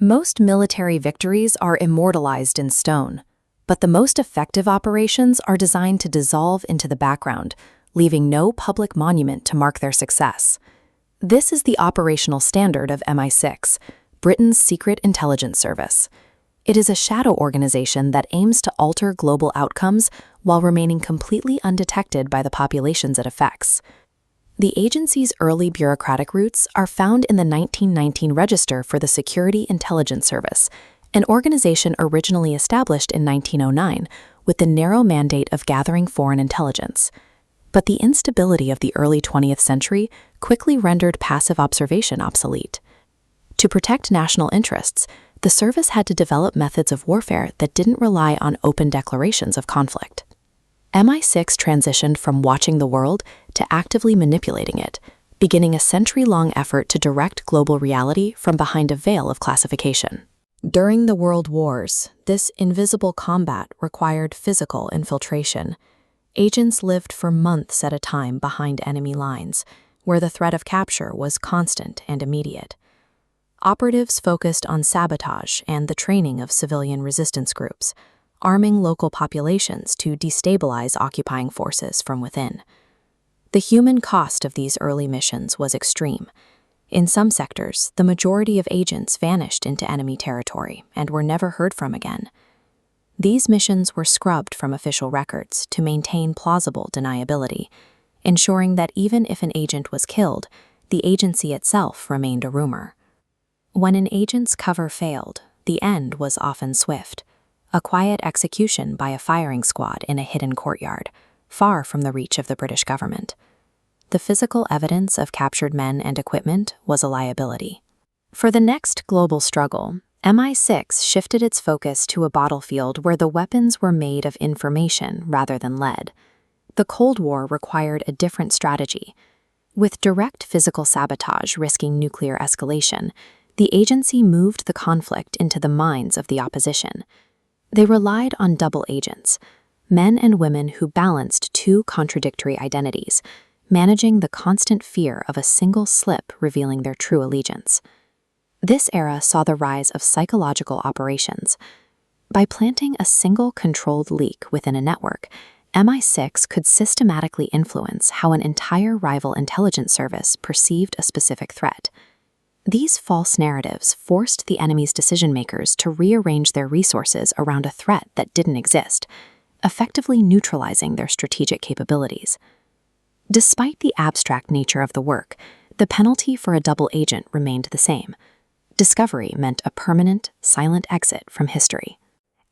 Most military victories are immortalized in stone, but the most effective operations are designed to dissolve into the background, leaving no public monument to mark their success. This is the operational standard of MI6, Britain's secret intelligence service. It is a shadow organization that aims to alter global outcomes while remaining completely undetected by the populations it affects. The agency's early bureaucratic roots are found in the 1919 Register for the Security Intelligence Service, an organization originally established in 1909 with the narrow mandate of gathering foreign intelligence. But the instability of the early 20th century quickly rendered passive observation obsolete. To protect national interests, the service had to develop methods of warfare that didn't rely on open declarations of conflict. MI6 transitioned from watching the world to actively manipulating it, beginning a century-long effort to direct global reality from behind a veil of classification. During the World Wars, this invisible combat required physical infiltration. Agents lived for months at a time behind enemy lines, where the threat of capture was constant and immediate. Operatives focused on sabotage and the training of civilian resistance groups, arming local populations to destabilize occupying forces from within. The human cost of these early missions was extreme. In some sectors, the majority of agents vanished into enemy territory and were never heard from again. These missions were scrubbed from official records to maintain plausible deniability, ensuring that even if an agent was killed, the agency itself remained a rumor. When an agent's cover failed, the end was often swift. A quiet execution by a firing squad in a hidden courtyard, far from the reach of the British government. The physical evidence of captured men and equipment was a liability. For the next global struggle, MI6 shifted its focus to a battlefield where the weapons were made of information rather than lead. The Cold War required a different strategy. With direct physical sabotage risking nuclear escalation, the agency moved the conflict into the minds of the opposition. They relied on double agents, men and women who balanced two contradictory identities, managing the constant fear of a single slip revealing their true allegiance. This era saw the rise of psychological operations. By planting a single controlled leak within a network, MI6 could systematically influence how an entire rival intelligence service perceived a specific threat. These false narratives forced the enemy's decision-makers to rearrange their resources around a threat that didn't exist, effectively neutralizing their strategic capabilities. Despite the abstract nature of the work, the penalty for a double agent remained the same. Discovery meant a permanent, silent exit from history.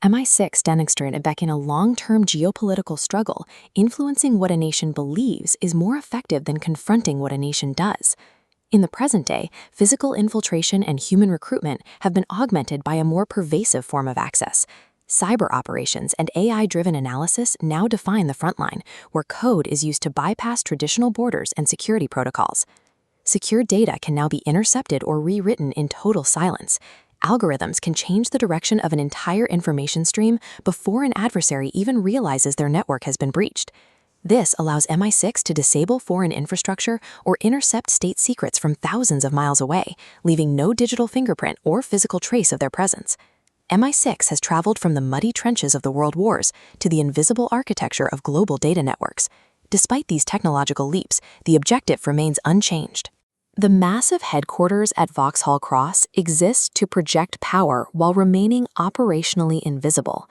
MI6 demonstrated that in a long-term geopolitical struggle, influencing what a nation believes is more effective than confronting what a nation does. In the present day, physical infiltration and human recruitment have been augmented by a more pervasive form of access. Cyber operations and AI-driven analysis now define the frontline, where code is used to bypass traditional borders and security protocols. Secure data can now be intercepted or rewritten in total silence. Algorithms can change the direction of an entire information stream before an adversary even realizes their network has been breached. This allows MI6 to disable foreign infrastructure or intercept state secrets from thousands of miles away, leaving no digital fingerprint or physical trace of their presence. MI6 has traveled from the muddy trenches of the World Wars to the invisible architecture of global data networks. Despite these technological leaps, the objective remains unchanged. The massive headquarters at Vauxhall Cross exists to project power while remaining operationally invisible.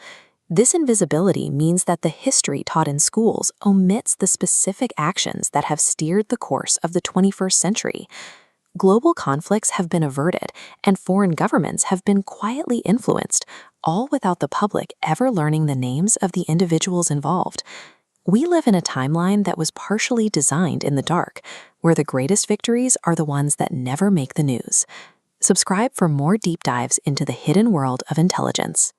This invisibility means that the history taught in schools omits the specific actions that have steered the course of the 21st century. Global conflicts have been averted, and foreign governments have been quietly influenced, all without the public ever learning the names of the individuals involved. We live in a timeline that was partially designed in the dark, where the greatest victories are the ones that never make the news. Subscribe for more deep dives into the hidden world of intelligence.